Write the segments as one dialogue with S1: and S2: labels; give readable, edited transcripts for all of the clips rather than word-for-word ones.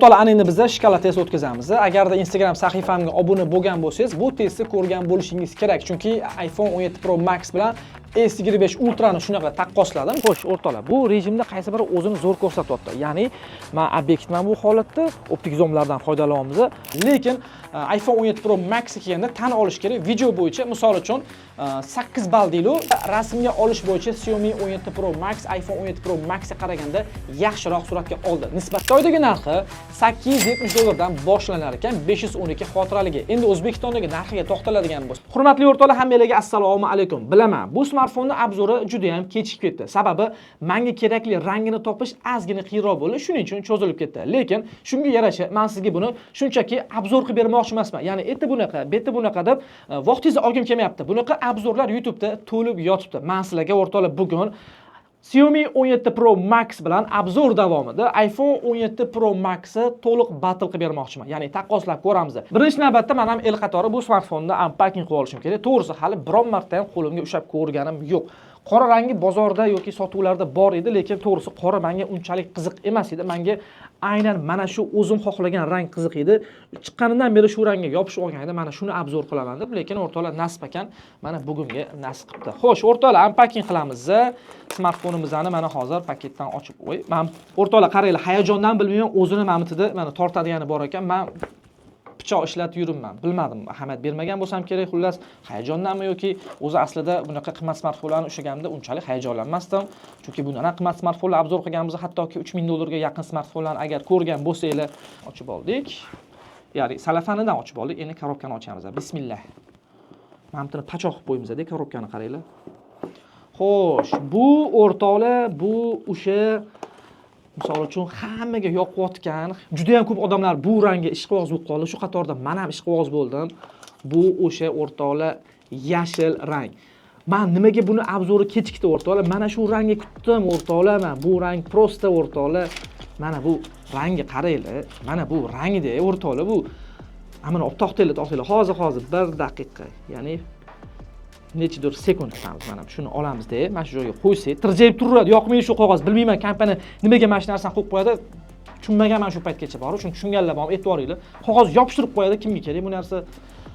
S1: To'la endi bizda shkala test o'tkazamiz. Agarda Instagram sahifamga obuna bo'lgan bo'lsangiz, bu testni ko'rgan bo'lishingiz kerak, chunki iPhone 17 Pro Max bilan S25 Ultra'ni shunaqa taqqosladim. Xo'sh, o'rtoqlar, bu rejimda qaysi biri o'zini zo'r ko'rsatyapti. Ya'ni men obyektman bu holatda optik zoomlardan foydalanyapmiz, lekin iPhone 17 Pro Max kelganda tan olish kerak, video bo'yicha misol uchun 8 ball deylik, rasmga olish bo'yicha Xiaomi 17 Pro Max iPhone 17 Pro Max ga qaraganda yaxshiroq suratga oldi. Nisbatan Xitoydagi narxi $870 dan boshlanar ekan, 512 xotiraligi. Endi O'zbekistondagi narxiga to'xtaladigan bo'lsak, hurmatli o'rtoqlar, hammalarga assalomu alaykum. Bilaman, bu smartfonni obzori juda ham kechikib ketdi. Sababi menga kerakli rangini topish ozgina qiyinroq bo'ldi, shuning uchun cho'zilib ketdi. Lekin shunga yarasha men sizga buni shunchaki obzor qilib bermoqchi emasman. Ya'ni eti bunaqa, beti bunaqa deb vaqtingizni olgim kelmayapti. Bunaqa obzorlar YouTube'da to'lib yotibdi. Men sizlarga o'rtoqlar bugun Xiaomi 17 Pro Max bilan obzor davomida iPhone 17 Pro Max'ni to'liq battle qilib bermoqchiman. Ya'ni taqqoslab ko'ramiz. Birinchi navbatda men ham el qatori bu smartfonni unpacking qilib olishim kerak. To'g'risi hali biron marta ham qo'limga ushlab ko'rganim yo'q. Qora rangi bozorda yoki sotuvlarda bor edi, lekin to'g'risi qora menga unchalik qiziq emas edi. Menga aynan mana shu o'zim xohlagan rang qiziq edi. Chiqqanidan beri shu rangga yopishib olgan edi. Mana shuni obzor qilaman deb, lekin o'rtoqlar nasib ekan, mana bugunga nasib qildi. Xo'sh, o'rtoqlar, unpacking qilamiz. Smartfonimizni mana hozir paketdan ochib qo'y. Men o'rtoqlar qaranglar, hayajondan bilmayman, o'zini mamtida mana tortadigani bor ekan. Men pichoq ishlatib yuribman. Bilmadim, ahamiyat bermagan bo'lsam kerak, xullas hayajondanmi yoki o'zi aslida bunaqa qimmat smartfonlarni ushlaganimda unchalik hayajonlanmasdim. Chunki bundan ham qimmat smartfonlar obzor qilganmiz, hattoki $3000 ga yaqin smartfonlarni agar ko'rgan bo'lsanglar, ochib oldik. Ya'ni salafanidan ochib oldik. Endi korobkani ochamiz. Bismillah. Mamtini pachoq qilib qo'yamiz-da, korobkani qaranglar. Xo'sh, bu o'rtoqlar, bu o'sha misol uchun hammaga yoqayotgan, juda ham ko'p odamlar bu rangga ishqiboz bo'lib qoldi. Shu qatorda men ham ishqiboz bo'ldim. Bu o'sha o'rtoqlar yashil rang. Men nimaga buni obzori kechikdi o'rtoqlar? Mana shu rangga kutdim o'rtoqlar. Men bu rang prosta o'rtoqlar. Mana bu rangga qaranglar. Mana bu rangda o'rtoqlar bu. Mana to'xtanglar. Hozir 1 daqiqa. Ya'ni nechidir sekund kutamiz. Mana shuni olamizda, mana shu joyga qo'ysak, tirjayib turadi. Yoqmaydi shu qog'oz. Bilmayman, kompaniya nimaga mana shu narsani qo'yib qo'yadi. Tushunmaganman shu paytgacha bor. Chunki tushunganlar bor, e'tiboringlar. Qog'oz yopishtirib qo'yadi, kimga kerak bu narsa?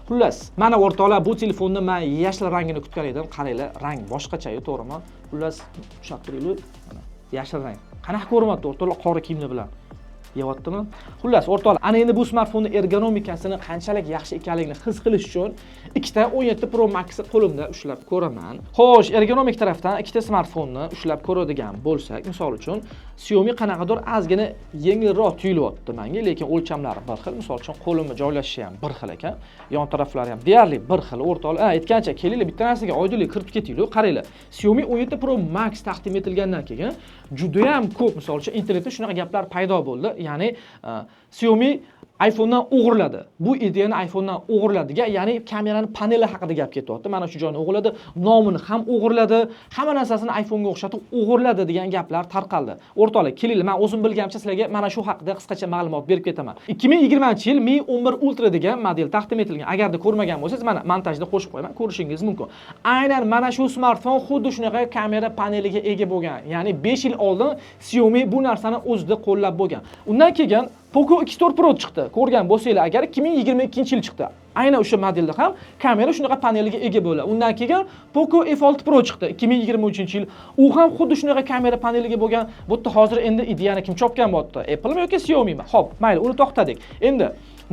S1: Xullas, mana o'rtoqlar, bu telefonni men yashil rangini kutgan edim. Qaranglar, rang boshqacha-yu, to'g'rimi? Xullas, ushlab turinglar. Mana yashil rang. Qanaqa ko'ryapti o'rtoqlar qora kiyimlar bilan? Yeyaptimi? Xullas, o'rtoqlar, ana endi bu smartfonning ergonomikasini qanchalik yaxshi ekanligini his qilish uchun ikkita 17 Pro Max qo'limda ushlab ko'raman. Xo'sh, ergonomik tarafdan ikkita smartfonni ushlab ko'radigan bo'lsak, misol uchun Xiaomi qanaqadir ozgina yengilroq tuyulyapti menga, lekin o'lchamlari bir xil. Misol uchun qo'limni joylashishi ham bir xil ekan, yon taraflari ham deyarli bir xil. O'rtoqlar, aytgancha, kelinglar bitta narsaga oydinlik kiritib ketaylik. Qaranglar, Xiaomi 17 Pro Max taqdim etilgandan keyin juda ham ko'p, misol uchun internetda shunaqa gaplar paydo bo'ldi. Ya'ni Xiaomi iPhone'dan o'g'irladi. Bu ideyani iPhone'dan o'g'irladiga, ya'ni kamerani paneli haqida gap ketyapti. Mana shu joyni o'g'irladi, nomini ham o'g'irladi, hamma narsasini iPhone'ga o'xshatib o'g'irladi degan gaplar tarqaldi. O'rtoqlar, kelinglar, men o'zim bilganimcha sizlarga mana shu haqida qisqacha ma'lumot berib ketaman. 2020-yil Mi 11 Ultra degan model taqdim etilgan. Agarda ko'rmagan bo'lsangiz, mana montajda qo'shib qo'yaman, ko'rishingiz mumkin. Aynan mana shu smartfon xuddi shunaqa kamera paneliga ega bo'lgan. Ya'ni 5 yil oldin Xiaomi bu narsani o'zida qo'llab bo'lgan. Undan keyin Poco X4 Pro chiqdi. Ko'rgan bo'lsanglar, agar 2022-yil chiqdi. Aynan o'sha modelda ham kamera shunaqa paneliga ega bo'ladi. Undan keyin Poco F6 Pro chiqdi 2023-yil. U ham xuddi shunaqa kamera paneliga bo'lgan. Bu yerda hozir endi ideyani kim chopgan bo'pti? Apple mi yoki Xiaomi mi? Xo'p, mayli, uni to'xtadik. Endi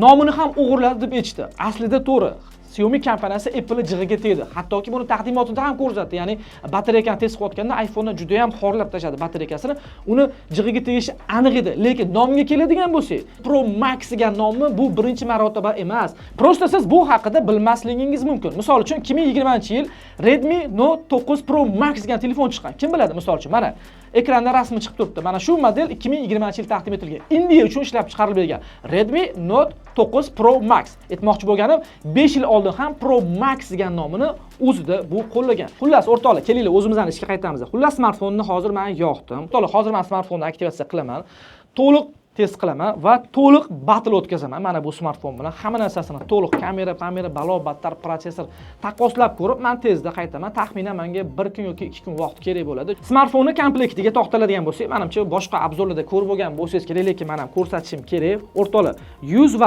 S1: nomini ham o'g'irladi deb aytishdi. Aslida to'g'ri. Xiaomi kompaniyasi Apple jig'iga tegdi. Hattoki buni taqdimotida ham ko'rsatdi. Ya'ni batareykani test qilayotganda iPhone'ni juda ham xorlab tashladi batareykasini. Uni jig'iga tegishi aniq edi. Lekin nomga keladigan bo'lsak, Pro Max degan nomni bu birinchi marotaba emas. Prosta siz bu haqida bilmasligingiz mumkin. Misol uchun 2020-yil Redmi Note 9 Pro Max degan telefon chiqqan. Kim biladi, misol uchun mana ekranda rasmi chiqib turibdi. Mana shu model 2020-yil taqdim etilgan. India uchun ishlab chiqarilgan Redmi Note 9 Pro Max. Aytmoqchi bo'lganim, 5 yil oldin ham Pro Max degan nomini o'zida bu qo'llagan. Xullas, o'rtoqlar, kelinglar o'zimizdan ishga qaytamiz. Xullas, smartfonni hozir men yoqdim. O'rtoqlar, hozir men smartfonni aktivatsiya qilaman. To'liq test qilaman va to'liq battle o'tkazaman. Mana bu smartfon bilan hamma narsasini to'liq kamera, balo, battar, protsessor taqqoslab ko'rib, men tezda qaytaman. Taxminan menga 1 kun yoki 2 kun vaqt kerak bo'ladi. Smartfonni komplektiga to'xtaladigan bo'lsak, menimcha boshqa obzorlarda ko'rib bo'lgan bo'lsangiz kerak, lekin men ham ko'rsatishim kerak. O'rtoqlar, 100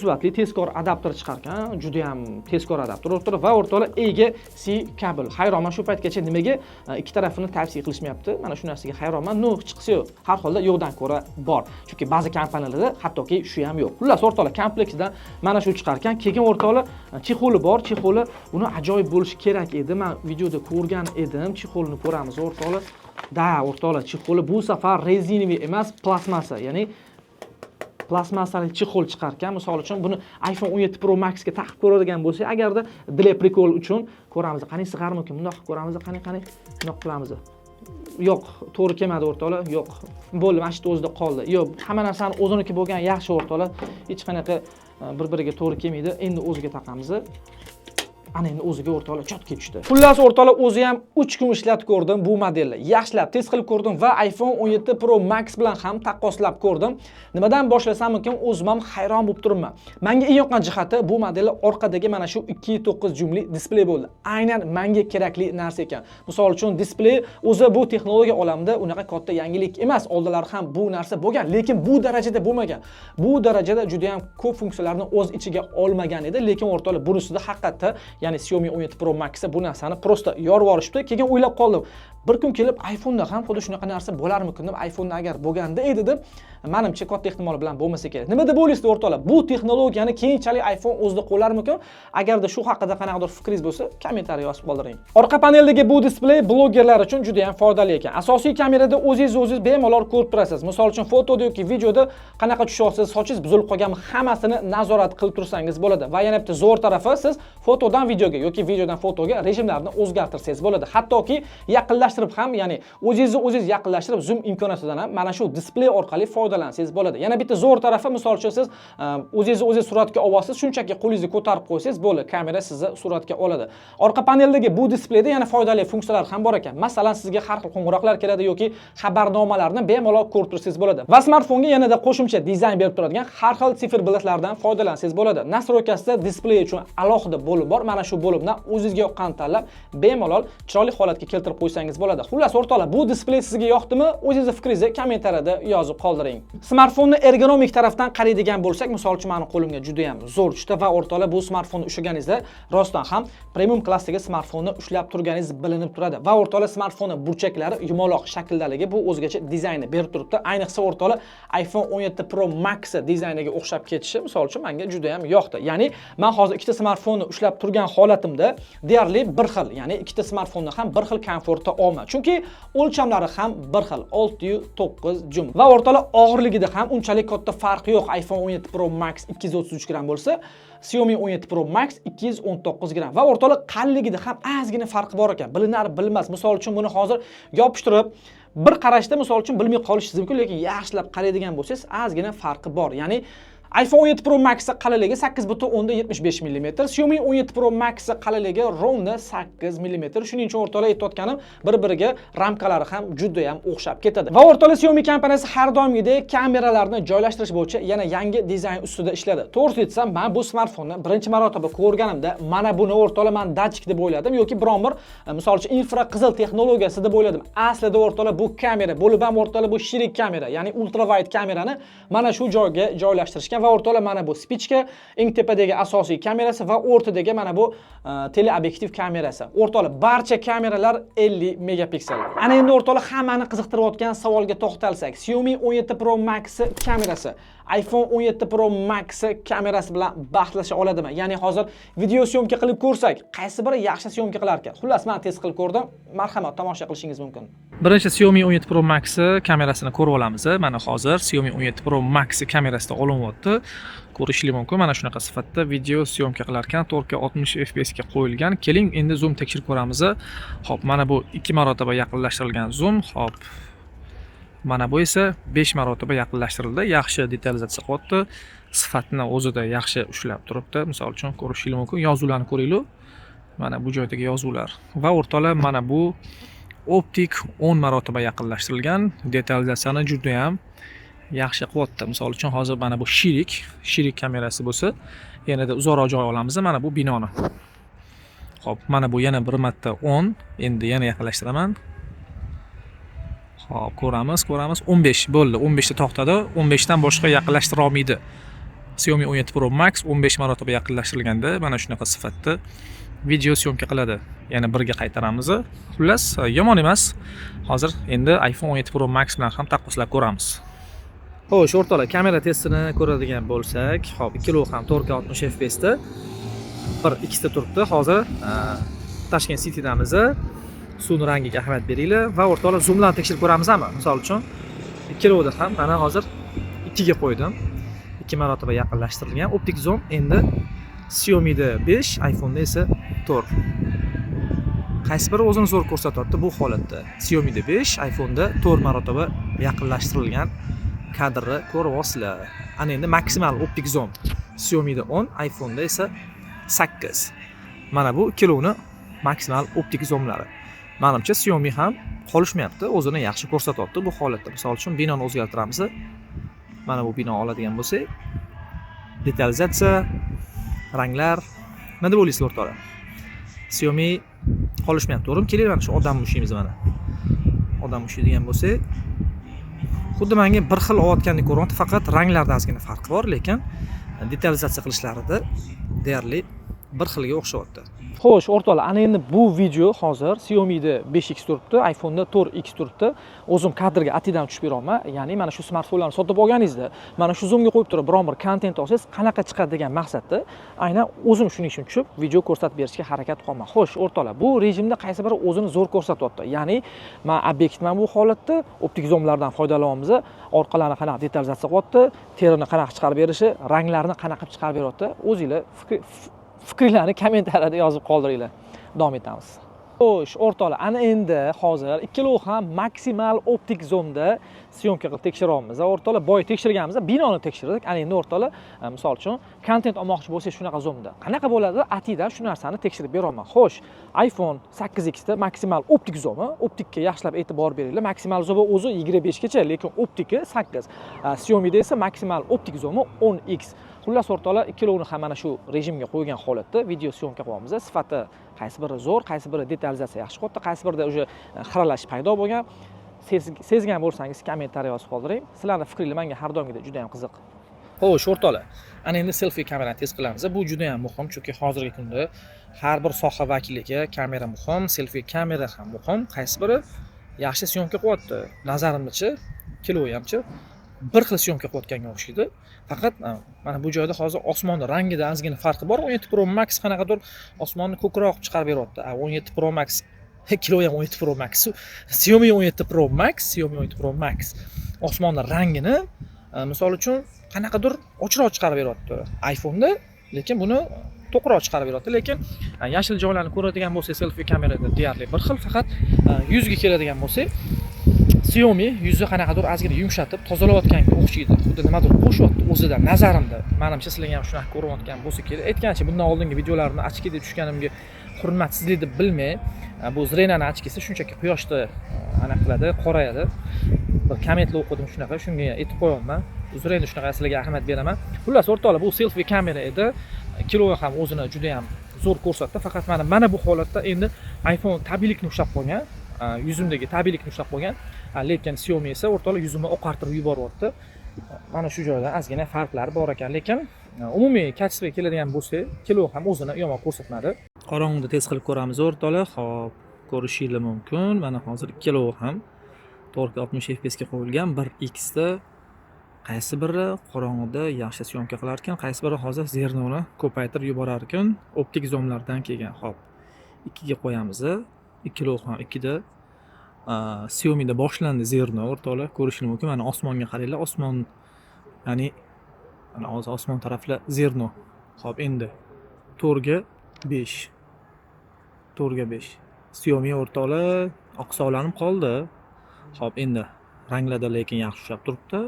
S1: wattli tezkor adapter chiqargan, juda ham tezkor adapter o'rtoqlar va o'rtoqlar ega C kabel. Hayronman shu paytgacha nimaga ikki tarafini tavsiya qilishmayapti. Mana shu narsaga hayronman. No, chiqsa yo'q. Har holda yo'qdan ko'ra bor. Chunki ba'zi kompaniyalarda hattoki shu ham yo'q. Xullas o'rtoqlar, kompleksdan mana shu chiqargan. Keyin o'rtoqlar chexoli bor. Chexoli buni ajoyib bo'lishi kerak edi. Men videoda ko'rgan edim. Chexolini ko'ramiz o'rtoqlar. O'rtoqlar, chexoli bu safar rezinoviy emas, plastmassa, ya'ni plastmassali chexol chiqargan. Misol uchun buni iPhone 17 Pro Max ga taqib ko'radigan bo'lsak, agarda dile prikol uchun ko'ramiz. Qani sig'ar mumkin? Bundoq ko'ramiz. Qani bunaqa qilamiz. Yo'q, to'g'ri kelmadi o'rtoqlar. Yo'q. Bo'ldi, mana shu o'zida qoldi. Yo'q, hamma narsani o'ziniki bo'lgan yaxshi o'rtoqlar. Hech qanaqa bir-biriga to'g'ri kelmaydi. Endi o'ziga taqamiz. Ana endi o'ziga o'rtoqlar chotga tushdi. Xullas o'rtoqlar, o'zi ham 3 kun ishlatib ko'rdim bu modelni. Yaxshilab test qilib ko'rdim va iPhone 17 Pro Max bilan ham taqqoslab ko'rdim. Nimadan boshlasam ekan, o'zim ham hayron bo'lib turibman. Menga eng yoqqan jihati bu modelni orqadagi mana shu 2.9 jumli displey bo'ldi. Aynan menga kerakli narsa ekan. Misol uchun displey o'zi bu texnologiya olamida unaqa katta yangilik emas. Oldinlar ham bu narsa bo'lgan, lekin bu darajada bo'lmagan. Bu darajada juda ham ko'p funksiyalarni o'z ichiga olmagan edi, lekin o'rtoqlar bunisida haqiqatda ya'ni Xiaomi 17 Pro Max buni narsani prosta yorib yuborishdi. Keyin o'ylab qoldim. Bir kun kelib iPhone'da ham xuddi shunaqa narsa bo'larmikin deb, iPhone'da agar bo'lganda edi deb, menimcha katta ehtimol bilan bo'lmasa kerak. Nima deb o'ylaysizlar o'rtoqlar? Bu texnologiyani keyinchalik iPhone o'zida qo'llarmikin? Agarda shu haqida qanaqadir fikringiz bo'lsa, kommentariy yozib qoldiring. Orqa paneldagi bu displey blogerlar uchun juda ham foydali ekan. Asosiy kamerada o'zingiz bemalol ko'rib turasiz. Misol uchun fotoda yoki videoda qanaqa tushyapsiz, sochingiz buzilib qolganmi, hammasini nazorat qilib tursangiz bo'ladi. Va yana bitta zo'r tarafi, siz fotodan videoga yoki videodan fotoga rejimlarni o'zgartirsangiz bo'ladi. Hattoki yaqinlashtirib ham, ya'ni o'zingiz yaqinlashtirib zoom imkoniyatidan ham mana shu displey orqali foydalansangiz bo'ladi. Yana bitta zo'r tarafi, misol uchun siz o'zingiz suratga olasiz, shunchaki qo'lingizni ko'tarib qo'ysangiz bo'ldi, kamera sizni suratga oladi. Orqa paneldagi bu displeyda yana foydali funksiyalar ham bor ekan. Masalan, sizga har xil qo'ng'iroqlar keladi yoki xabarnomalarni bemalol ko'rib tursangiz bo'ladi. Va smartfonga yanada qo'shimcha dizayn berib turadigan har xil siferblatlardan foydalansangiz bo'ladi. Nastroykasida displey uchun alohida bo'lim bor. Mana shu bo'limdan o'zingizga yoqqan tanlab bemalol chiroyli holatga keltirib qo'ysangiz bo'ladi. Xullas o'rtoqlar, bu displey sizga yoqdimi? O'zingiz fikringizni kommentariyada yozib qoldiring. Smartfonni ergonomik tarafdan qaraydigan bo'lsak, misol uchun meni qo'limga juda ham zo'r tushdi va o'rtoqlar, bu smartfonni ushlaganingizda rostdan ham premium klassdagi smartfonni ushlab turganingiz bilinib turadi. Va o'rtoqlar, smartfonni burchaklari yumaloq shakldaligi, bu o'zgacha dizaynni berib turibdi. Ayniqsa o'rtoqlar, iPhone 17 Pro Max dizayniga o'xshab ketishi misol uchun menga juda ham yoqdi. Ya'ni men hozir ikkita smartfonni ushlab turgan holatimda deyarli bir xil, ya'ni ikkita smartfonni ham bir xil komfortda olman. Chunki o'lchamlari ham bir xil, 609 jum. Va o'rtoqlar, og'irligida ham unchalik katta farq yo'q. iPhone 17 Pro Max 233 gram bo'lsa, Xiaomi 17 Pro Max 219 gram. Va o'rtoqlar, qalinligida ham ozgina farqi bor ekan. Bilinar bilmas. Misol uchun buni hozir yopishtirib bir qarashda misol uchun bilmay qolishingiz mumkin, lekin yaxshilab qaraydigan bo'lsangiz ozgina farqi bor. Ya'ni iPhone 17 Pro Max qalinligi 8.75 mm, Xiaomi 17 Pro Max qalinligi rovna 8 mm. Shuning uchun o'rtoqlar, aytayotganim bir-biriga ramkalari ham juda ham o'xshab ketadi. Va o'rtoqlar, Xiaomi kompaniyasi har doimgidek kameralarni joylashtirish bo'yicha yana yangi dizayn ustida ishladi. To'g'risi aytsam, men bu smartfonni birinchi marotaba ko'rganimda mana buni o'rtoqlar men datchik deb o'yladim yoki biron bir misol uchun infraqizil texnologiyasi deb o'yladim. Aslida o'rtoqlar, bu kamera bo'lib ham o'rtoqlar, bu shirik kamera, ya'ni ultravide kamerani mana shu joyga joylashtirishgan. Va o'rtoqlar, mana bu spichka, eng tepadagi asosiy kamerasi va o'rtadagi mana bu teleobyektiv kamerasi. O'rtoqlar, barcha kameralar 50 megapiksel. Ana endi o'rtoqlar, hammani qiziqtirayotgan savolga to'xtalsak, Xiaomi 17 Pro Max kamerasi iPhone 17 Pro Max kamerasi bilan bahslasha oladimi? Ya'ni hozir video syomka qilib ko'rsak, qaysi biri yaxshi syomka qilar ekan? Xullas, men test qilib ko'rdim. Marhamat, tomosha qilishingiz mumkin. Birinchi Xiaomi 17 Pro Max kamerasini ko'rib olamiz. Mana hozir Xiaomi 17 Pro Max kamerasida olinyapti. Ko'rishingiz mumkin. Mana shunaqa sifatda video syomka qilar ekan, 4K 60 FPS ga qo'yilgan. Keling, endi zoom tekshirib ko'ramiz. Xo'p, mana bu 2 marotaba yaqinlashtirilgan zoom. Xo'p, mana bu esa 5 marotaba yaqinlashtirildi. Yaxshi detalizatsiya qilyapti. Sifatni o'zida yaxshi ushlab turibdi. Misol uchun ko'rishingiz mumkin. Yozuvlarni ko'ringlar. Mana bu joydagi yozuvlar. Va o'rtoqlar, mana bu optik 10 marotaba yaqinlashtirilgan. Detalizatsiyani juda ham yaxshi qilyapti. Misol uchun hozir mana bu shirik kamerasi bo'lsa, yanada uzoqroq joy olamiz mana bu binoni. Xo'p, mana bu yana bir marta 10. Endi yana yaqinlashtiraman. Xo'p, ko'ramiz. 15 bo'ldi. 15 ta to'xtadi. 15 dan boshqa yaqinlashtira olmaydi. Xiaomi 17 Pro Max 15 marotaba yaqinlashtirilganda mana shunaqa sifatda video syomka qiladi. Yana birga qaytaramiz. Xullas, yomon emas. Hozir endi iPhone 17 Pro Max bilan ham taqqoslab ko'ramiz. Xo'sh, o'rtoqlar, kamera testini ko'radigan bo'lsak, hop, ikkalovi ham 4K 60 fps da bir ikkita turibdi. Hozir Tashkent City'damiz. Suvning rangiga ahamiyat beringlar va o'rtoqlar zoomlarni tekshirib ko'ramizmi? Misol uchun ikkalovida ham mana hozir 2 ga qo'ydim. 2 marotaba yaqinlashtirilgan optik zoom. Endi Xiaomi da 5, iPhone da esa 4. Qaysi biri o'zini zo'r ko'rsatyapti bu holatda? Xiaomi da 5, iPhone da 4 marotaba yaqinlashtirilgan kadrni ko'ryapsizlar. Ana endi maksimal optik zoom Xiaomi da 10, iPhone da esa 8. Mana bu ikkalovini maksimal optik zoomlari. Menimcha Xiaomi ham qolishmayapti, o'zini yaxshi ko'rsatyapti bu holatda. Misol uchun binoni o'zgartiramiz. Mana bu bino oladigan bo'lsak, detalizatsiya, ranglar, nima deb o'ylaysiz o'rtoqlar? Xiaomi qolishmayapti. To'g'rimi? Keling, mana shu odam mushimiz mana. Odam mushi degan bo'lsak, xuddi menga bir xil olayotgandek ko'ryapti, faqat ranglarda ozgina farqi bor, lekin detalizatsiya qilishlarida deyarli bir xilga o'xshayapti. Xo'sh, o'rtoqlar, ana endi bu video hozir Xiaomi da 5x turibdi, iPhone da 4x turibdi. O'zim kadrga atidan tushib beraman. Ya'ni mana shu smartfonlarni sotib olganingizda, mana shu zoomga qo'yib turib, biron bir kontent olsangiz, qanaqa chiqadi degan maqsadda aynan o'zim shuning uchun tushib, video ko'rsatib berishga harakat qilaman. Xo'sh, o'rtoqlar, bu rejimda qaysi biri o'zini zo'r ko'rsatyapti. Ya'ni men obyektman bu holatda optik zoomlardan foydalanyapmiz. Orqalarni qanaqa detalizatsiya qilyapti, terini qanaqa chiqarib berishi, ranglarni qanaqa chiqarib beryapti. O'zingizlar fikrlarni kommentariyada yozib qoldiringlar. Davom etamiz. Xo'sh, o'rtoqlar, ana endi hozir ikkalovi ham maksimal optik zoomda syomka qilib tekshiryapmiz. O'rtoqlar, boy tekshirganmiz, binoni tekshirdik. Ana endi o'rtoqlar, misol uchun kontent olmoqchi bo'lsangiz shunaqa zoomda. Qanaqa bo'ladi? Atidan shu narsani tekshirib beraman. Xo'sh, iPhone 8x da maksimal optik zoomi, optikka yaxshilab e'tibor beringlar. Maksimal zoomi o'zi 25 gacha, lekin optiki 8. Xiaomi da esa maksimal optik zoomi 10x. Xullas o'rtoqlar, ikkalovini ham mana shu rejimga qo'ygan holatda video syomka qilyapmiz. Sifati qaysi biri zo'r, qaysi biri detalizatsiya yaxshi qilyapti, qaysi birida o'sha xiralash paydo bo'lgan. Sezgan bo'lsangiz kommentariy yozib qoldiring. Sizlarning fikringiz menga har doimgidek juda ham qiziq. Xo'sh, o'rtoqlar, ana endi selfie kamerani test qilamiz. Bu juda ham muhim, chunki hozirgi kunda har bir soha vakiliga kamera muhim, selfie kamera ham muhim. Qaysi biri yaxshi syomka qilyapti? Nazarimcha, ikkovi hamchi bir xil syomka qilayotganga o'xshaydi. Faqat mana bu joyda hozir osmonni rangida ozgina farqi bor. 17 Pro Max qanaqadir osmonni ko'kroq chiqarib beryapti. 17 Pro Max ikkalovi ham 17 Pro Max. Xiaomi 17 Pro Max, Xiaomi 17 Pro Max osmonni rangini misol uchun qanaqadir ochroq chiqarib beryapti iPhone'da, lekin buni to'qroq chiqarib beryapti. Lekin yashil joylarni ko'radigan bo'lsak, selfie kamerada deyarli bir xil, faqat yuzga keladigan bo'lsak, Xiaomi yuzni qanaqadir ozgina yumshatib tozalayotganga o'xshaydi. Xuddi nimadir qo'shyapti o'zidan nazarimda. Menimcha sizlarga ham shunaqa ko'rayotgan bo'lsa kerak. Aytgancha, bundan oldingi videolarimni ochki deb tushganimga hurmatsizlik deb bilmay, bu zrenani ochkisi shunchaki quyoshda aniq qiladi, qorayadi. Bir kommentlar o'qidim shunaqa, shunga aytib qo'yaman. Uzr, endi shunaqa sizlarga ahamiyat beraman. Xullas o'rtoqlar, bu selfie kamera edi. Kilovi ham o'zini juda ham zo'r ko'rsatdi. Faqat mana bu holatda endi iPhone tabiiylikni ushlab qo'ygan. Yuzimdagi tabiiylikni ushlab qo'ygan. Lekin Xiaomi esa o'rtoqlar yuzimni oqartirib yuboryapti. Mana shu joyda ozgina farqlar bor ekan, lekin umumiy kачествоga keladigan bo'lsak, kilo ham o'zini yomon ko'rsatmadi. Qorong'ida test qilib ko'ramiz o'rtoqlar. Xo'p, ko'rishingiz mumkin. Mana hozir ikkalovi ham 4K 60 fps ga qo'yilgan. 1x da qaysi biri qorong'ida yaxshi syomka qilar ekan, qaysi biri hozir zernoni ko'paytirib yuborar ekan. Optik zoomlardan kelgan. Xo'p, 2 ga qo'yamiz. Ikkalovi ham 2 da Xiaomi da boshlandi zerno o'rtoqlar, ko'rishingiz mumkin. Mana osmonga qaranglar, osmon, ya'ni mana hozir osmon taraflar zerno. Xo'p, endi 4 ga 5. 4 ga 5. Xiaomi o'rtoqlar oqsovlanib qoldi. Xo'p, endi ranglarda lekin yaxshi ushlab turibdi.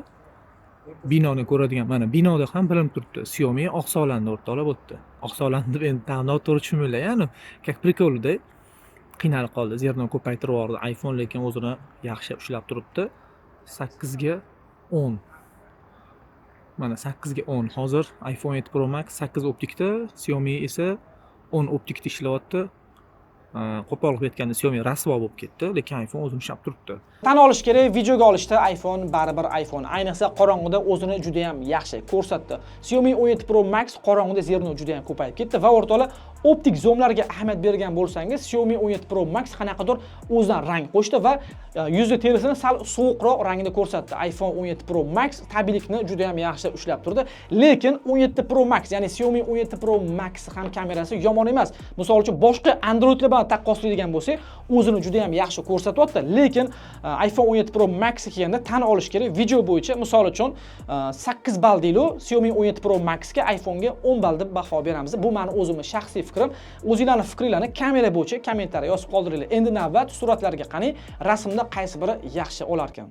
S1: Binoni ko'radigan, mana binoda ham bilinib turibdi. Xiaomi oqsovlandi o'rtoqlar, bu yerda. Oqsovlandi deb endi noto'g'ri tushunmanglar, ya'ni как приколda qiynalib qoldi. Zerno ko'paytirib yubordi iPhone, lekin o'zini yaxshi ushlab turibdi. 8 ga 10. Mana 8 ga 10. Hozir iPhone 7 Pro Max 8 optikda, Xiaomi esa 10 optikda ishlayapti. Qo'pol qilib aytganda Xiaomi rasvo bo'lib ketdi, lekin iPhone o'zini ushlab turibdi. Tan olish kerak, videoga olishda iPhone baribir iPhone. Ayniqsa qorong'ida o'zini juda ham yaxshi ko'rsatdi. Xiaomi 17 Pro Max qorong'ida zerni juda ham ko'payib ketdi va o'rtoqlar optik zoomlarga ahamiyat bergan bo'lsangiz, Xiaomi 17 Pro Max qanaqadir o'zidan rang qo'shdi va yuzni terisini sal sovuqroq rangda ko'rsatdi. iPhone 17 Pro Max tabiiylikni juda ham yaxshi ushlab turdi. Lekin 17 Pro Max, ya'ni Xiaomi 17 Pro Max ham kamerasi yomon emas. Misol uchun boshqa Androidlar bilan taqqoslaydigan bo'lsak, o'zini juda ham yaxshi ko'rsatyapti. Lekin iPhone 17 Pro Max kelganda tan olish kerak, video bo'yicha misol uchun 8 ball deylik, Xiaomi 17 Pro Max ga iPhone ga 10 ball deb baho beramiz. Bu meni o'zimning shaxsiy fikrim. O'zingizlarning fikringizni kamera bo'yicha kommentariy yozib qoldiringlar. Endi navbat suratlarga qani, rasmda qaysi biri yaxshi olar ekan.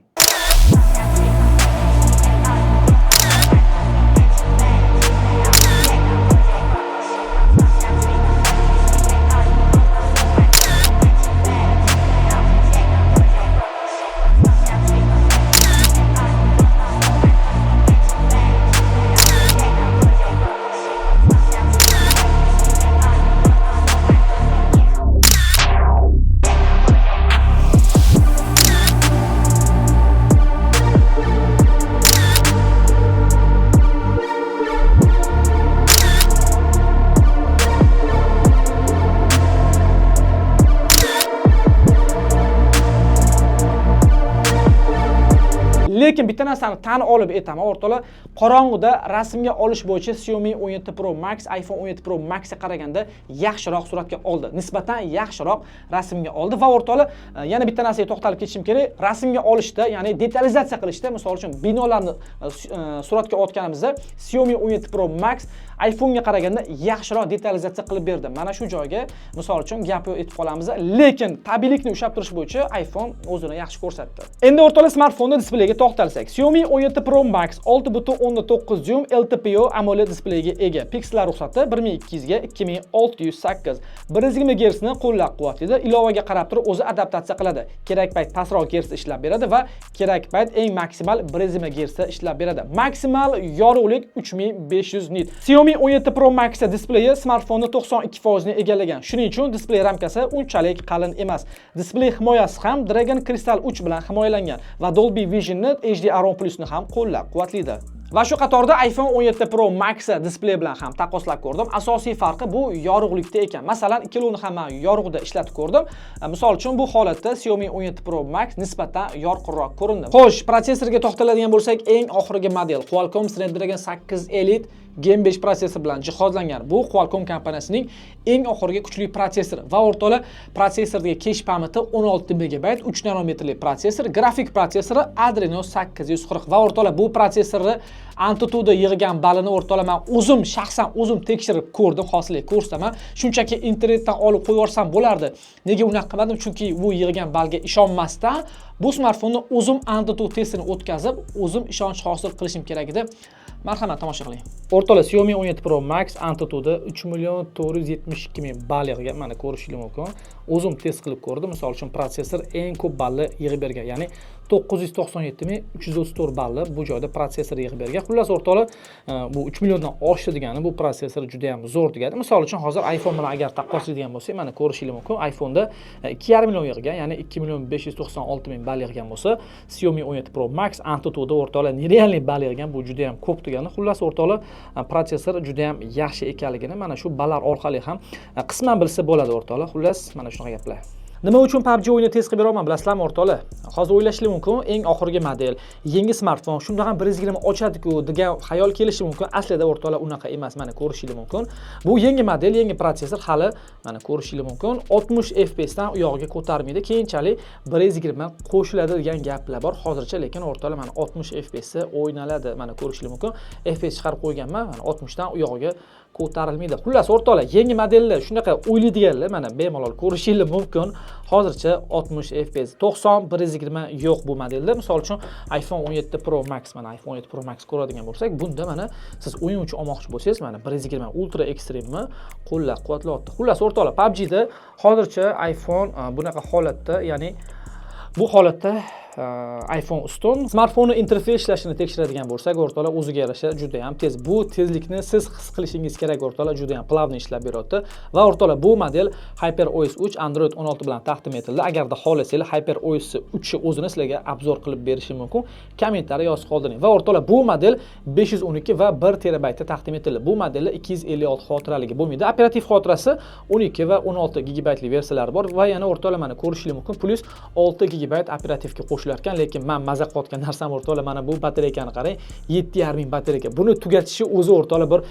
S1: Lekin bitta narsani tan olib aytaman, o'rtoqlar, qorong'ida rasmga olish bo'yicha Xiaomi 17 Pro Max iPhone 17 Pro Max ga qaraganda yaxshiroq suratga oldi. Nisbatan yaxshiroq rasmga oldi va o'rtoqlar, yana bitta narsaga to'xtalib ketishim kerak. Rasmga olishda, ya'ni detalizatsiya qilishda, misol uchun binolarni suratga olganimizda Xiaomi 17 Pro Max iPhone ga qaraganda yaxshiroq detalizatsiya qilib berdi. Mana shu joyga misol uchun gap aytib qolamiz, lekin tabiiylikni ushlab turish bo'yicha iPhone o'zini yaxshi ko'rsatdi. Endi o'rtoqlar, smartfonda displeyga to'xtalsak, Xiaomi 17 Pro Max 6.9 dyum LTPO AMOLED displeyga ega. Piksel ruxsati 1200 ga 2608. 120 Hz ni qo'llab-quvvatlaydi. Ilovaga qarab turib o'zi adaptatsiya qiladi. Kerak payt pastroq Hz ishlab beradi va kerak payt eng maksimal 120 Hz ishlab beradi. Maksimal yorug'lik 3500 nit. Xiaomi 17 Pro Max displeyi smartfonni 92% ni egallagan. Shuning uchun displey ramkasi unchalik qalin emas. Displey himoyasi ham Dragon Crystal 3 bilan himoyalangan va Dolby Vision HDR10+ ni ham qo'llab-quvvatlaydi. Va shu qatorda iPhone 17 Pro Max displey bilan ham taqqoslab ko'rdim. Asosiy farqi bu yorug'likda ekan. Masalan, ikkalovini ham men yorug'da ishlatib ko'rdim. Misol uchun bu holatda Xiaomi 17 Pro Max nisbatan yorqinroq ko'rindi. Xo'sh, protsessorga to'xtaladigan bo'lsak, eng oxirgi model Qualcomm Snapdragon 8 Elite Gen 5 protsessor bilan jihozlangan. Bu Qualcomm kompaniyasining eng oxirgi kuchli protsessori va o'rtoqlar, protsessorga cache pamiti 16 MB, 3 nanometrli protsessor, grafik protsessori Adreno 840 va o'rtoqlar, bu protsessorni Antutu'da yig'gan balini o'rtoqlar men shaxsan o'zim tekshirib ko'rdim, hosillik ko'rsaman. Shunchaki internetdan olib qo'yib yuborsam bo'lardi. Nega unaqa qilmadim? Chunki bu yig'gan balga ishonmasdan bu smartfonni o'zim Antutu testini o'tkazib, o'zim ishonch hosil qilishim kerak edi. Marhamat, tomosha qiling. O'rtoqlar, Xiaomi 17 Pro Max Antutu'da 3.472.000 ball yig'gan. Mana ko'rishingiz mumkin. O'zim test qilib ko'rdim. Misol uchun protsessor eng ko'p ballni yig'ib bergan, ya'ni 997.334 ballni bu joyda protsessor yig'ib bergan. Xullas o'rtoqlar, bu 3 milliondan oshdi degani, bu protsessor juda ham zo'r degani. Misol uchun hozir iPhone bilan agar taqqoslaydigan bo'lsak, mana ko'rishingiz mumkin. iPhone'da 2,5 million yig'gan, ya'ni 2.596.000 ball yig'gan bo'lsa, Xiaomi 17 Pro Max Antutu'da o'rtoqlar nerealli ball yig'gan, bu juda ham ko'p degani. Xullas o'rtoqlar, protsessor juda ham yaxshi ekanligini mana shu ballar orqali ham qisman bilsa bo'ladi o'rtoqlar. Xullas, mana shunaqa gaplar. Nima uchun PUBG o'yini test qilib beraman bilasizlarmi o'rtoqlar? Hozir o'ylashingiz mumkin, eng oxirgi model, yangi smartfon, shunda ham 120 ochadi-ku degan xayol kelishi mumkin. Aslida o'rtoqlar unaqa emas, mana ko'rishingiz mumkin. Bu yangi model, yangi protsessor, hali mana ko'rishingiz mumkin. 60 FPS dan u yog'iga ko'tarmaydi. Keyinchalik 120 qo'shiladi degan gaplar bor hozircha, lekin o'rtoqlar mana 60 FPS o'ynaladi. Mana ko'rishingiz mumkin. FPS chiqarib qo'yganman, mana 60 dan u yog'iga ko'tarilmaydi. Xullas o'rtoqlar, yangi modellar shunaqa o'ylaydiganlar mana bemalol ko'rishingiz mumkin. Hozircha 60 FPS, 90, 120 yo'q bu modelda. Misol uchun iPhone 17 Pro Max, mana iPhone 17 Pro Max ko'radigan bo'lsak, bunda mana siz o'yin uchun olmoqchi bo'lsangiz, mana 120 Ultra Extreme'ni qo'llab-quvvatlayapti. Xullas o'rtoqlar, PUBG da hozircha iPhone bunaqa holatda, ya'ni bu holatda iPhone ustun. Smartfonni interfeys ishlashini tekshiradigan bo'lsak, o'rtoqlar o'ziga yarasha juda ham tez. Bu tezlikni siz his qilishingiz kerak, o'rtoqlar, juda ham plavni ishlab beryapti. Va o'rtoqlar, bu model HyperOS 3 Android 16 bilan taqdim etildi. Agarda xohlasanglar HyperOS 3 o'zini sizlarga obzor qilib berishim mumkin. Kommentariy yozib qoldiring. Va o'rtoqlar, bu model 512 va 1 terabaytda taqdim etildi. Bu modelda 256 xotiraligi bo'lmaydi. Operativ xotirasi 12 va 16 gigabaytli versiyalari bor va yana o'rtoqlar mana ko'rishingiz mumkin. Plus 6 gigabayt operativga qo'shilar ekan, lekin men maza qilayotgan narsam o'rtoqlar, mana bu batareykani qarang, 7500 batareyka. Buni tugatishi o'zi o'rtoqlar bir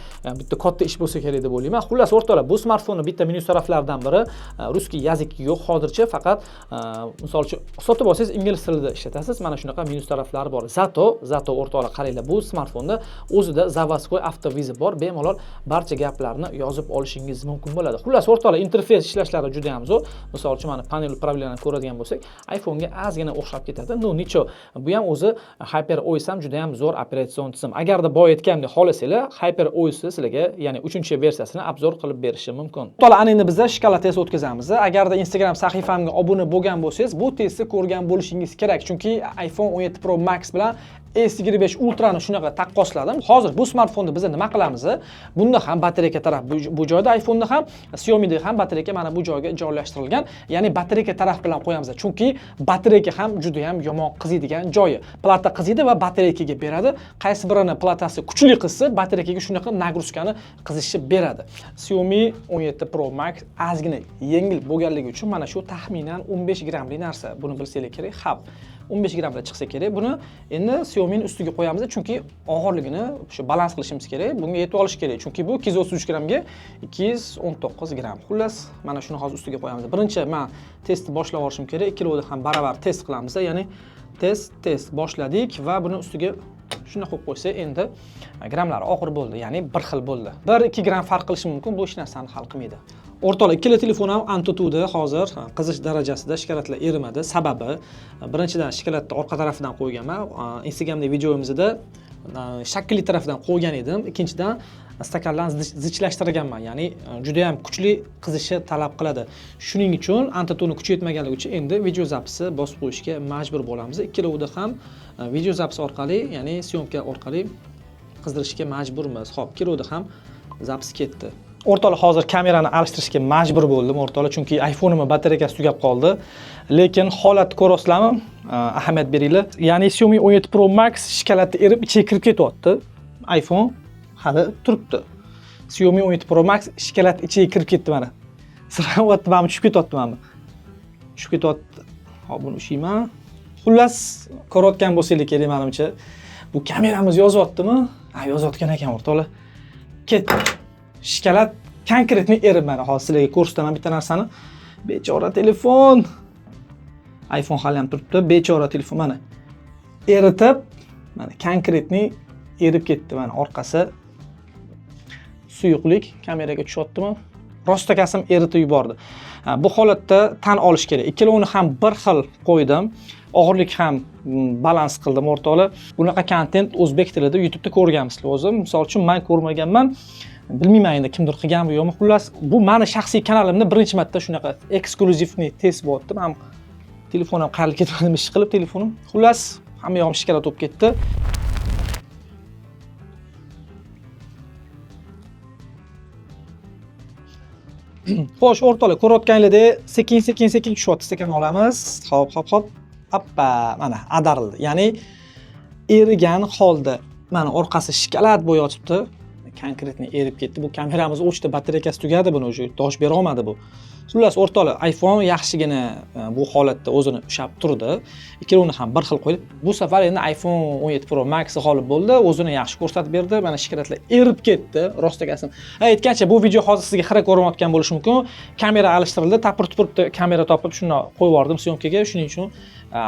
S1: bitta katta ish bo'lsa kerak deb o'ylayman. Xullas o'rtoqlar, bu smartfonning bitta minus taraflaridan biri ruskiy yaziki yo'q hozircha, faqat misol uchun sotib olsangiz ingliz tilida ishlatasiz. Mana shunaqa minus taraflari bor. Zato o'rtoqlar qaranglar, bu smartfonda o'zida заводской avtoviza bor. Bemalol barcha gaplarni yozib olishingiz mumkin bo'ladi. Xullas o'rtoqlar, interfeys ishlashlari juda ham zo'r. Misol uchun mana panel upravleniyaini ko'radigan bo'lsak, iPhone'ga ozgina o'xshab ketadi. No, nicho. Bu ham o'zi HyperOS ham juda ham zo'r operatsion tizim. Agarda boya aytgandek xohlasanglar, HyperOS sizlarga, ya'ni 3-versiyasini obzor qilib berishim mumkin. To'la ana endi bizda shkala test o'tkazamiz. Agarda Instagram sahifamga obuna bo'lgan bo'lsangiz, bu testni ko'rgan bo'lishingiz kerak, chunki iPhone 17 Pro Max bilan S25 Ultra'ni shunaqa taqqosladim. Hozir bu smartfonni biz nima qilamiz? Bunda ham batareyka taraf bu joyda, iPhone'da ham, Xiaomi'da ham batareyka mana bu joyga joylashtirilgan. Ya'ni batareyka taraf bilan qo'yamiz. Chunki batareyka ham juda ham yomon qiziydigan joyi. Plata qiziydi va batareykaga beradi. Qaysi birini platasi kuchli qilsa, batareykaga shunaqa nagruzkani qizishi beradi. Xiaomi 17 Pro Max ozgina yengil bo'lganligi uchun mana shu taxminan 15 grammli narsa. Buni bilsanglar kerak. Hab 15 grammda chiqsa kerak. Buni endi Xiaomi'ning ustiga qo'yamiz, chunki og'irligini shu balans qilishimiz kerak. Bunga yetib olish kerak, chunki bu 233 grammga 219 gramm. Xullas, mana shuni hozir ustiga qo'yamiz. Birinchi men testni boshlab olishim kerak. Ikkalovini ham baravar test qilamiz, ya'ni test boshladik va buni ustiga shuni qo'yib qo'ysak, endi grammlari og'ir bo'ldi, ya'ni bir xil bo'ldi. 1-2 gramm farq qilishi mumkin, bu hech narsani hal qilmaydi. O'rtoqlar, ikkala telefon ham AnTuTu'da hozir qizish darajasida, shikalatlar erimadi. Sababi, birinchidan shikalatni orqa tarafidan qo'yganman. Instagramda videomizda shaklli tarafidan qo'ygan edim. Ikkinchidan stakanlarni zichlashtirganman, ya'ni juda ham kuchli qizishi talab qiladi. Shuning uchun AnTuTu'ni kuchi yetmaganligi uchun endi video zapisi bosib qo'yishga majbur bo'lamiz. Ikkalovida ham video zapisi orqali, ya'ni syomka orqali qizdirishga majburmiz. Xo'p, ikkalovida ham zapis ketdi. O'rtoqlar, hozir kamerani alishtirishga majbur bo'ldim o'rtoqlar, chunki iPhone'im batareykasi tugab qoldi. Lekin holatni ko'rasizlarmi? Ahamiyat beringlar. Ya'ni Xiaomi 17 Pro Max shikalatni erib ichiga kirib ketyapti. iPhone hali turibdi. Xiaomi 17 Pro Max shikalat ichiga kirib ketdi mana. Sirayapti, mana tushib ketyapti mana. Tushib ketyapti. Hop, buni ushlayman. Xullas, ko'rayotgan bo'lsanglar kerak menimcha. Bu kameramiz yozyaptimi? Ha, yozayotgan ekan o'rtoqlar. Ketdi. Shikalat konkretni erib mana hozir sizlarga ko'rsataman bitta narsani. Bechora telefon. iPhone hali ham turibdi. Bechora telefon mana. Eritib, mana konkretni erib ketdi mana orqasi. Suyuqlik kameraga tushyaptimi? Rostakasim eritib yubordi. Bu holatda tan olish kerak. Ikkalovini ham bir xil qo'ydim. Og'irlik ham balans qildim o'rtoqlar. Bunaqa kontent o'zbek tilida YouTube'da ko'rganmisizlar o'zim. Misol uchun men ko'rmaganman. Bilmayman endi kimdir qilganmi yo'qmi. Xullas, bu meni shaxsiy kanalimda birinchi marta shunaqa ekskluzivni test bo'lyapti. Men telefonim qayerga ketmadim ish qilib telefonim. Xullas, hamma yog'im shikalat bo'lib ketdi. Xo'sh, o'rtoqlar, ko'rayotganinglardek sekin tushyapti. Sekin olamiz. Hop. Appa, mana adarildi. Ya'ni erigan holda mana orqasi shikalat bo'yotibdi. Konkretni erib ketdi. Bu kameramiz o'chdi, batareykasi tugadi, buni o'sha dosh bera olmadi bu. Xullas, o'rtoqlar, iPhone yaxshigina bu holatda o'zini ushlab turdi. Ikkalovini ham bir xil qo'yib. Bu safar endi iPhone 17 Pro Max g'olib bo'ldi. O'zini yaxshi ko'rsatib berdi. Mana shikalatlar erib ketdi, rostagasim. Aytgancha, bu video hozir sizga xira ko'rinayotgan bo'lishi mumkin. Kamera alishtirildi, tapir-tupirni kamera topib shuni qo'yib yubordim syomkaga. Shuning uchun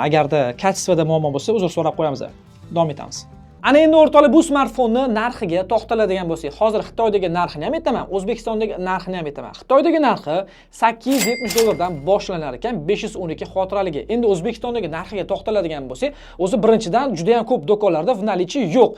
S1: agarda kачествоda muammo bo'lsa, uzr so'rab qo'yamiz. Davom etamiz. Ana endi o'rtoqlar bu smartfonni narxiga to'xtaladigan bo'lsak, hozir Xitoydagi narxini ham aytaman, O'zbekistondagi narxini ham aytaman. Xitoydagi narxi 870 dollardan boshlanar ekan, 512 xotiraligi. Endi O'zbekistondagi narxiga to'xtaladigan bo'lsak, o'zi birinchidan juda ham ko'p do'konlarda в наличии yo'q.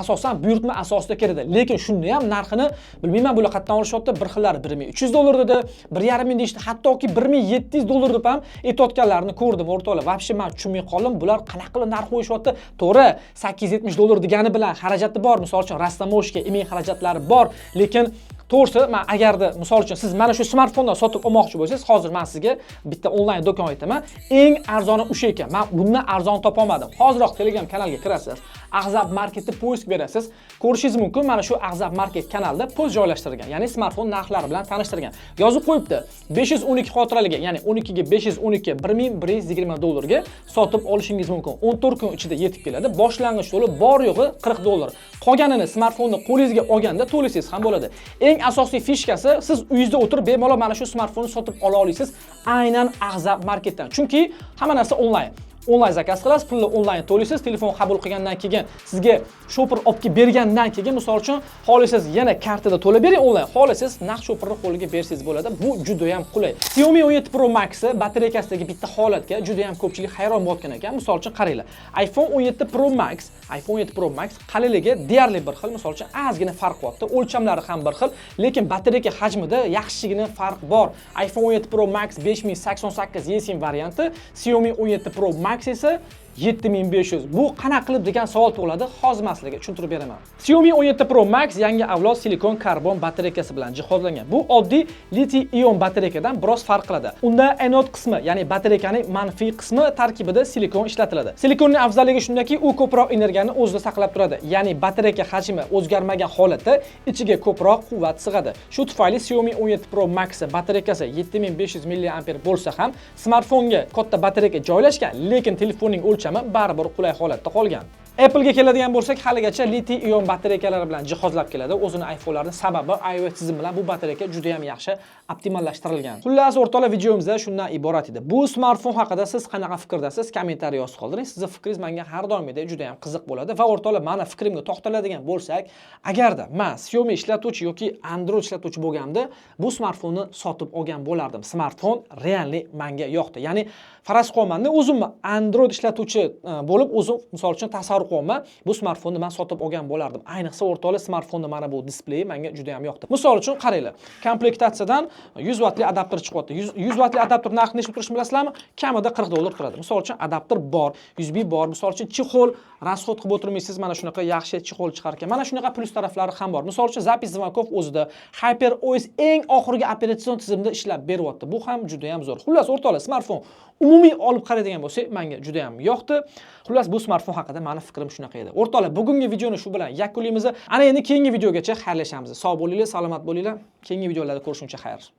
S1: Asosan buyurtma asosida keladi. Lekin shunda ham narxini bilmayman bular qayerdan olishyapti. Bir xillari 1300 dollar dedi, 1,5 ming deyishdi, hattoki 1700 dollar deb ham aytayotganlarini ko'rdim o'rtoqlar. Vobshe men tushunmay qoldim, bular qanaqa qilib narx qo'yishyapti. To'g'ri, 870 dollar degani bilan xarajati bor, misol uchun rastamovka, emek xarajatlari bor, lekin to'g'risi, men agarda misol uchun siz mana shu smartfondan sotib olmoqchi bo'lsangiz, hozir men sizga bitta onlayn do'kon aytaman. Eng arzoni o'sha ekan. Men bundan arzon topa olmadim. Hoziroq Telegram kanalga kirasiz, Ag'zab Marketni poisk berasiz. Ko'rishingiz mumkin, mana shu Ag'zab Market kanalida post joylashtirgan, ya'ni smartfon narxlari bilan tanishtirgan. Yozib qo'yibdi. 512 xotiraliga, ya'ni 12 ga 512 1120 dollarga sotib olishingiz mumkin. 14 kun ichida yetib keladi. Boshlang'ich to'lov bor yo'g'i 40 dollar. Qolganini smartfonni qo'lingizga olganda to'lasangiz ham bo'ladi. Eng asosiy fishkasi, siz uyingizda o'tirib bemalol mana shu smartfonni sotib ola olasiz aynan Ag'zab Marketdan. Chunki hamma narsa onlayn. Onlayn zakaz qilasiz, pulni onlayn to'laysiz, telefon qabul qilgandan keyin sizga shopper olib kelib bergandan keyin misol uchun xohlasangiz yana kartada to'lab bering onlayn, xohlasangiz naqd shopperni qo'liga bersangiz bo'ladi. Bu juda ham qulay. Xiaomi 17 Pro Max batareykasidagi bitta holatga juda ham ko'pchilik hayron bo'lgan ekan. Misol uchun qaranglar. iPhone 17 Pro Max qalinligi deyarli bir xil, misol uchun ozgina farq bo'pti. O'lchamlari ham bir xil, lekin batareyka hajmida yaxshigina farq bor. iPhone 17 Pro Max 5088 eSIM varianti, Xiaomi 17 Pro Max esa 7500. Bu qanaqa qilib degan savol tug'iladi. Hozir men sizlarga tushuntirib beraman. Xiaomi 17 Pro Max yangi avlod silikon karbon batareykasi bilan jihozlangan. Bu oddiy litiy-ion batareykadan biroz farq qiladi. Unda anod qismi, ya'ni batareykaning manfiy qismi tarkibida silikon ishlatiladi. Silikonning afzalligi shundaki, u ko'proq energiyani o'zida saqlab turadi. Ya'ni batareyka hajmi o'zgarmagan holatda ichiga ko'proq quvvat sig'adi. Shu tufayli Xiaomi 17 Pro Max batareykasi 7500 mAh bo'lsa ham smartfonga katta batareyka joylashgan, lekin telefonning baribir qulay holatda qolgan. Apple ga keladigan bo'lsak, haligacha litiy-ion batareykalari bilan jihozlab keladi. O'zini iPhone'larning sababi iOS tizimi bilan bu batareyka juda ham yaxshi optimallashtirilgan. Xullas, o'rtoqlar, videomizda shundan iborat edi. Bu smartfon haqida siz qanaqa fikrdasiz? Kommentariy yozib qoldiring. Sizning fikringiz menga har doimgidek juda ham qiziq bo'ladi va o'rtoqlar, meni fikrimga to'xtaladigan bo'lsak, agarda men Xiaomi ishlatuvchi yoki Android ishlatuvchi bo'lganimda, bu smartfonni sotib olgan bo'lardim. Smartfon realni menga yoqdi. Ya'ni faraz qilmanda o'zimni Android ishlatuvchi bo'lib, o'zim misol uchun tasavvur qilyapman, bu smartfonni men sotib olgan bo'lardim. Ayniqsa o'rtoqlar, smartfonning mana bu displeyi menga juda ham yoqdi. Misol uchun qaranglar, komplektatsiyadan 100 vatli adapter chiqyapti. 100 vatli adapter narxi nechta turishini bilasizlarmi? Kamida 40 dollar turadi. Misol uchun adapter bor, USB bor, misol uchun chexol расход qilib o'tirmaysiz, mana shunaqa yaxshi chexol chiqar ekan. Mana shunaqa plyus taraflari ham bor. Misol uchun zapis zvonkov o'zida HyperOS eng oxirgi operatsion tizimda ishlab beryapti. Bu ham juda ham zo'r. Xullas, o'rtoqlar, smartfon umumiy olib qaraydigan bo'lsak, menga juda ham yoqdi. Xullas, bu smartfon haqida meni fikrim shunaqa edi. O'rtoqlar, bugungi videoni shu bilan yakunlaymiz. Ana endi keyingi videogacha xayrlashamiz. Sog' bo'linglar, salomat bo'linglar. Keyingi videolarda ko'rishguncha xayr.